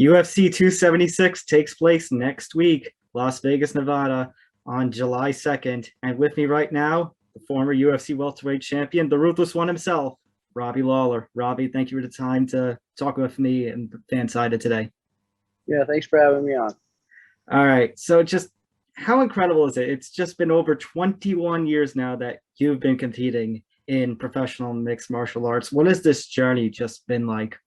UFC 276 takes place next week, Las Vegas, Nevada, on July 2nd. And with me right now, the former UFC welterweight champion, the ruthless one himself, Robbie Lawler. Robbie, thank you for the time to talk with me and Fansided today. Yeah, thanks for having me on. All right. So just how incredible is it? It's just been over 21 years now that you've been competing in professional mixed martial arts. What has this journey just been like?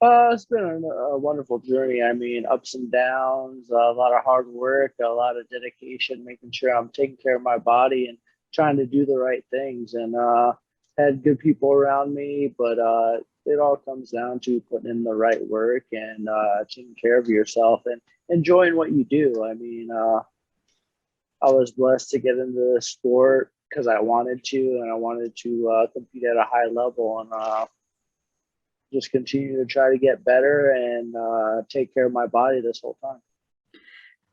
It's been a wonderful journey. I mean, ups and downs, a lot of hard work, a lot of dedication, making sure I'm taking care of my body and trying to do the right things. And had good people around me, but it all comes down to putting in the right work and taking care of yourself and enjoying what you do. I mean, I was blessed to get into the sport because I wanted to, and I wanted to compete at a high level and just continue to try to get better and take care of my body this whole time.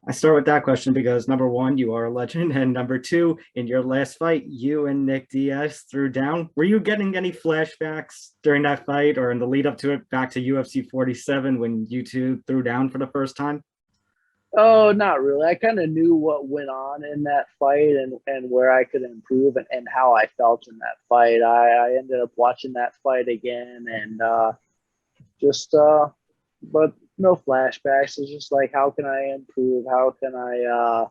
I start with that question because number one, you are a legend, and number two, in your last fight, you and Nick Diaz threw down. Were you getting any flashbacks during that fight or in the lead up to it back to UFC 47 when you two threw down for the first time? Oh, not really. I kind of knew what went on in that fight and where I could improve and how I felt in that fight. I ended up watching that fight again and just but no flashbacks. It's just like, how can I improve? How can I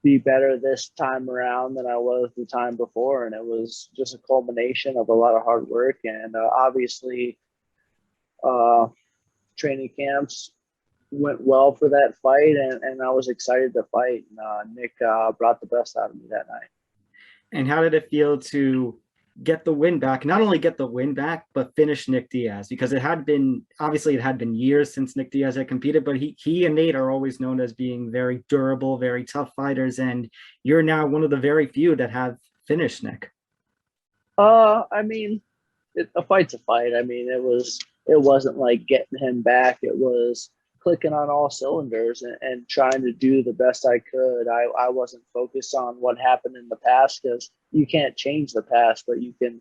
be better this time around than I was the time before? And it was just a culmination of a lot of hard work and obviously uh, training camps went well for that fight, and I was excited to fight. And, Nick brought the best out of me that night. And how did it feel to get the win back? Not only get the win back, but finish Nick Diaz, because it had been years since Nick Diaz had competed, but he and Nate are always known as being very durable, very tough fighters, and you're now one of the very few that have finished Nick. I mean, a fight's a fight. I mean, it wasn't like getting him back. It was clicking on all cylinders and trying to do the best I could. I wasn't focused on what happened in the past because you can't change the past, but you can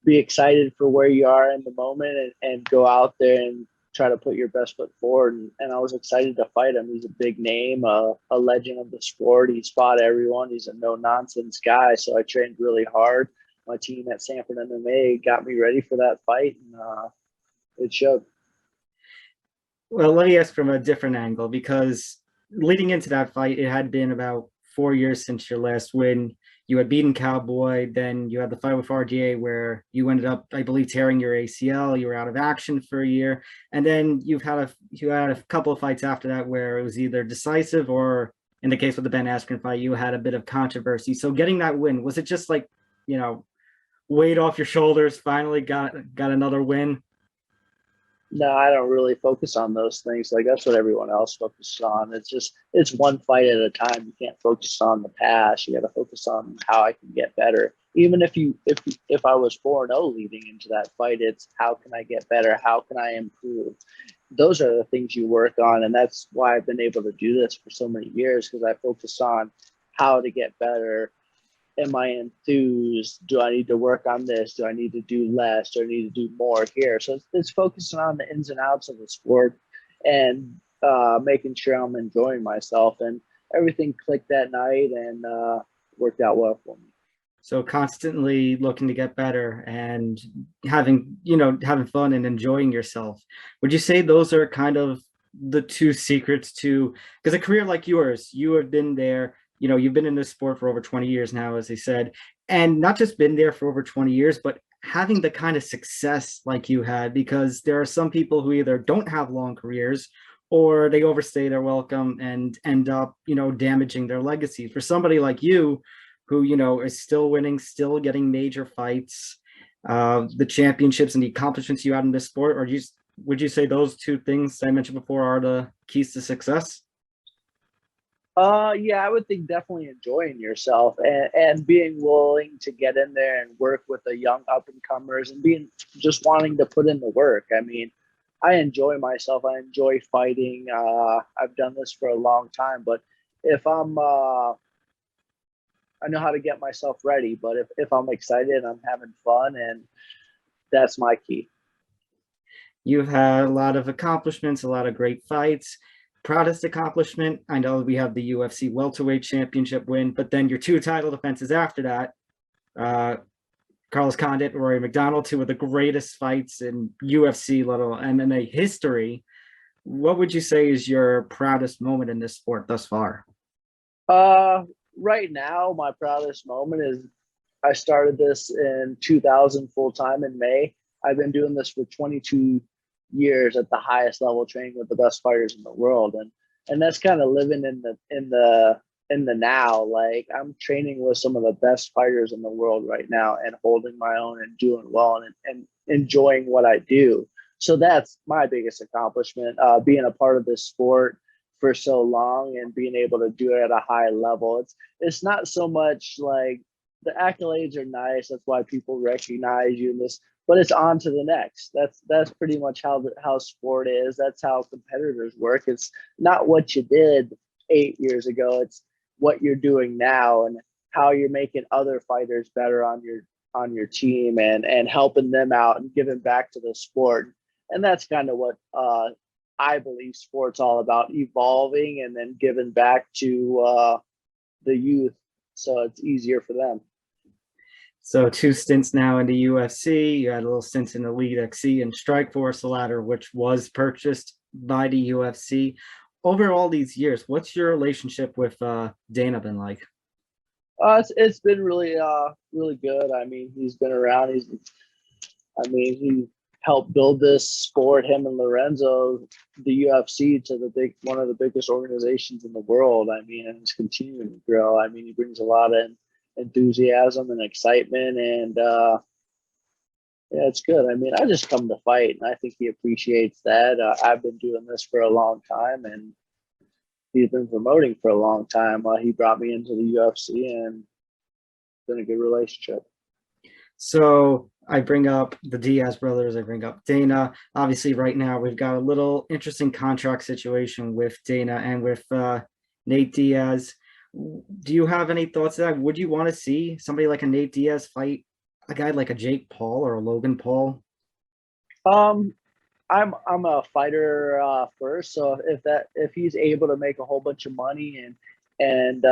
be excited for where you are in the moment and go out there and try to put your best foot forward. And I was excited to fight him. He's a big name, a legend of the sport. He's fought everyone. He's a no-nonsense guy. So I trained really hard. My team at Sanford MMA got me ready for that fight, and it showed. Well, let me ask from a different angle, because leading into that fight, it had been about 4 years since your last win. You had beaten Cowboy, then you had the fight with RDA where you ended up, I believe, tearing your ACL. You were out of action for a year, and then you had a couple of fights after that where it was either decisive or, in the case of the Ben Askren fight, you had a bit of controversy. So getting that win, was it just like, weight off your shoulders? Finally got another win. No, I don't really focus on those things. Like, that's what everyone else focuses on. It's one fight at a time. You can't focus on the past. You got to focus on how I can get better. Even if I was 4-0 leading into that fight, it's how can I get better? How can I improve? Those are the things you work on, and that's why I've been able to do this for so many years, because I focus on how to get better. Am I enthused? Do I need to work on this? Do I need to do less? Do I need to do more here? So it's focusing on the ins and outs of the sport and making sure I'm enjoying myself. And everything clicked that night and worked out well for me. So constantly looking to get better and having fun and enjoying yourself. Would you say those are kind of the two secrets to, because a career like yours, you have been there, you've been in this sport for over 20 years now, as I said, and not just been there for over 20 years, but having the kind of success like you had, because there are some people who either don't have long careers or they overstay their welcome and end up, damaging their legacy. For somebody like you, who, is still winning, still getting major fights, the championships and the accomplishments you had in this sport, or would you say those two things I mentioned before are the keys to success? Yeah, I would think definitely enjoying yourself and being willing to get in there and work with the young up and comers and being just wanting to put in the work. I mean, I enjoy myself. I enjoy fighting. I've done this for a long time, but if I know how to get myself ready, but if I'm excited, I'm having fun, and that's my key. You've had a lot of accomplishments, a lot of great fights. Proudest accomplishment, I know we have the UFC welterweight championship win, but then your two title defenses after that, uh, Carlos Condit, Rory McDonald, two of the greatest fights in UFC, let alone MMA history. What would you say is your proudest moment in this sport thus far? Uh, right now, my proudest moment is I started this in 2000 full time in May. I've been doing this for 22 years at the highest level, training with the best fighters in the world, and that's kind of living in the now. Like, I'm training with some of the best fighters in the world right now, and holding my own and doing well, and enjoying what I do. So that's my biggest accomplishment, being a part of this sport for so long and being able to do it at a high level. It's not so much like the accolades are nice. That's why people recognize you in this, but it's on to the next. That's pretty much how sport is. That's how competitors work. It's not what you did 8 years ago. It's what you're doing now, and how you're making other fighters better on your team, and helping them out and giving back to the sport. And that's kind of what I believe sports all about, evolving and then giving back to the youth, so it's easier for them. So two stints now in the UFC. You had a little stint in Elite XC and Strikeforce, the latter which was purchased by the UFC. Over all these years, what's your relationship with Dana been like? It's been really good. I mean, he's been around. He helped build this sport. Him and Lorenzo, the UFC, to one of the biggest organizations in the world. I mean, and it's continuing to grow. I mean, he brings a lot of enthusiasm and excitement, and yeah, it's good. I mean, I just come to fight, and I think he appreciates that. I've been doing this for a long time, and he's been promoting for a long time. He brought me into the UFC, and it's been a good relationship. So I bring up the Diaz brothers, I bring up Dana. Obviously, right now we've got a little interesting contract situation with Dana and with Nate Diaz. Do you have any thoughts on that? Would you want to see somebody like a Nate Diaz fight a guy like a Jake Paul or a Logan Paul? Um, I'm a fighter first, so if he's able to make a whole bunch of money and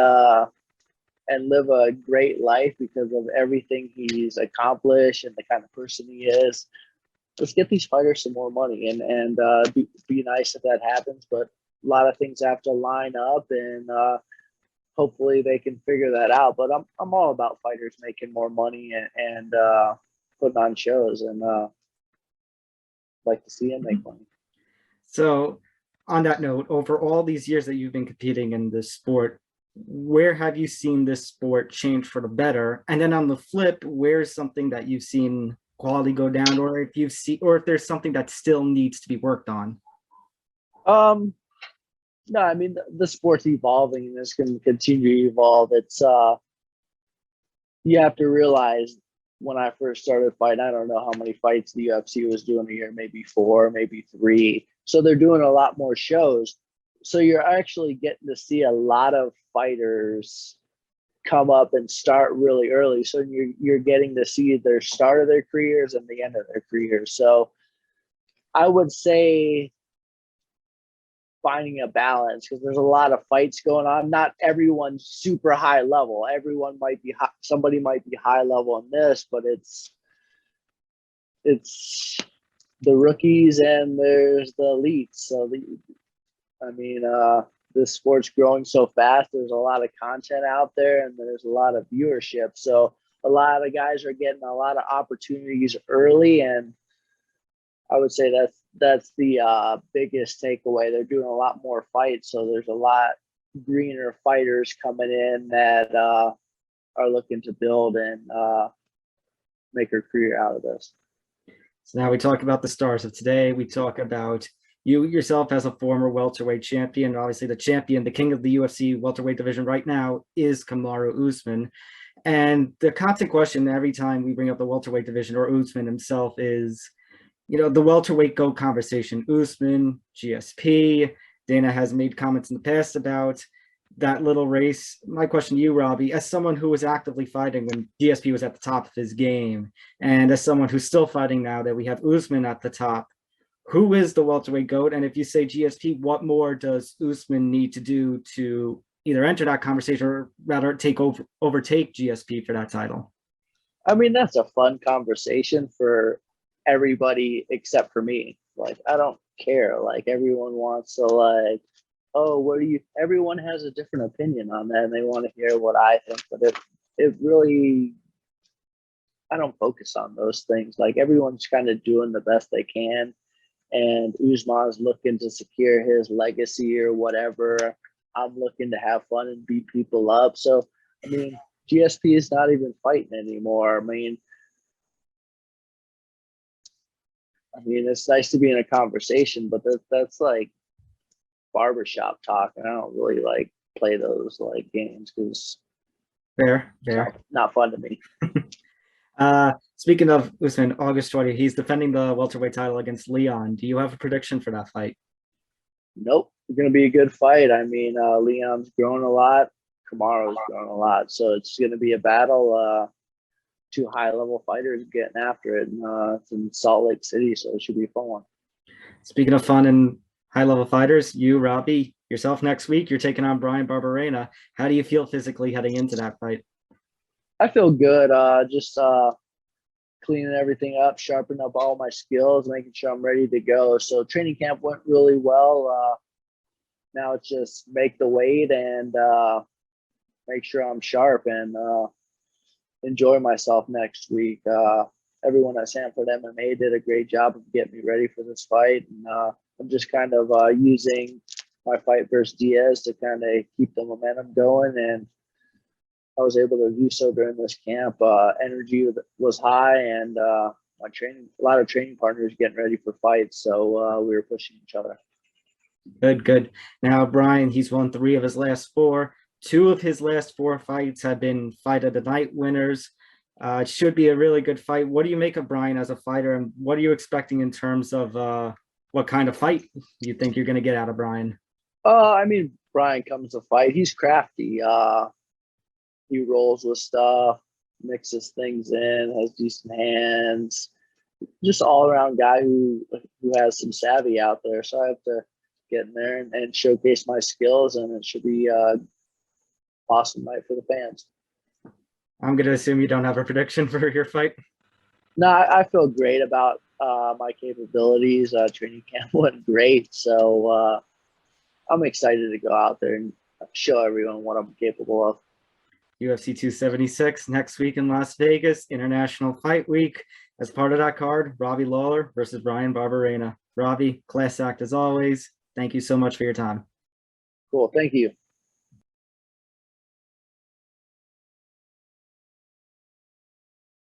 and live a great life because of everything he's accomplished and the kind of person he is, let's get these fighters some more money, and be nice if that happens. But a lot of things have to line up, and hopefully they can figure that out. But I'm all about fighters making more money, and putting on shows, and like to see him make money. So on that note, over all these years that you've been competing in this sport, where have you seen this sport change for the better? And then on the flip, where's something that you've seen quality go down, or if there's something that still needs to be worked on? No, I mean, the sport's evolving, and it's going to continue to evolve. It's you have to realize, when I first started fighting, I don't know how many fights the UFC was doing a year, maybe 4, maybe 3. So they're doing a lot more shows. So you're actually getting to see a lot of fighters come up and start really early. So you're getting to see their start of their careers and the end of their careers. So I would say finding a balance, because there's a lot of fights going on. Not everyone's super high level. Everyone might be high, somebody might be high level in this, but it's the rookies and there's the elites. So I mean, this sport's growing so fast. There's a lot of content out there, and there's a lot of viewership. So a lot of guys are getting a lot of opportunities early, and I would say that's the biggest takeaway. They're doing a lot more fights, so there's a lot greener fighters coming in that are looking to build and make a career out of this. So now we talk about the stars of today. We talk about you yourself as a former welterweight champion. Obviously, the champion, the king of the UFC welterweight division right now is Kamaru Usman. And the constant question every time we bring up the welterweight division or Usman himself is, the welterweight GOAT conversation. Usman, GSP. Dana has made comments in the past about that little race. My question to you, Robbie, as someone who was actively fighting when GSP was at the top of his game, and as someone who's still fighting now that we have Usman at the top, who is the welterweight GOAT? And if you say GSP, what more does Usman need to do to either enter that conversation or rather overtake GSP for that title? I mean, that's a fun conversation for everybody except for me. Like, I don't care. Like, everyone wants to, like, oh, what do you, everyone has a different opinion on that and they want to hear what I think. But it really, I don't focus on those things. Like, everyone's kind of doing the best they can. And Usman's looking to secure his legacy or whatever. I'm looking to have fun and beat people up. So, I mean, GSP is not even fighting anymore. I mean, it's nice to be in a conversation, but that's like barbershop talk, and I don't really like play those like games because Fair. not fun to me. Speaking of Usman, August 20th, he's defending the welterweight title against Leon. Do you have a prediction for that fight? Nope, it's gonna be a good fight. I mean, Leon's grown a lot, Kamaru's grown a lot, so it's gonna be a battle. Two high-level fighters getting after it, and it's in Salt Lake City, so it should be a fun one. Speaking of fun and high-level fighters, you, Robbie, yourself next week, you're taking on Bryan Barberena. How do you feel physically heading into that fight? I feel good. Just cleaning everything up, sharpening up all my skills, making sure I'm ready to go. So training camp went really well. Now it's just make the weight and make sure I'm sharp and enjoy myself next week. Everyone at Sanford MMA did a great job of getting me ready for this fight. And I'm just kind of using my fight versus Diaz to kind of keep the momentum going. And I was able to do so during this camp. Energy was high, and my training, a lot of training partners getting ready for fights. So we were pushing each other. Good. Now, Bryan, he's won 3 of his last 4. 2 of his last 4 fights have been fight of the night winners. It should be a really good fight. What do you make of Bryan as a fighter, and what are you expecting in terms of what kind of fight you think you're going to get out of Bryan? I mean, Bryan comes to fight. He's crafty. He rolls with stuff, mixes things in, has decent hands. Just all around guy who has some savvy out there. So I have to get in there and showcase my skills, and it should be awesome night for the fans. I'm going to assume you don't have a prediction for your fight. No, I feel great about my capabilities. Training camp went great. So I'm excited to go out there and show everyone what I'm capable of. UFC 276 next week in Las Vegas, International Fight Week. As part of that card, Robbie Lawler versus Bryan Barberena. Robbie, class act as always. Thank you so much for your time. Cool. Thank you.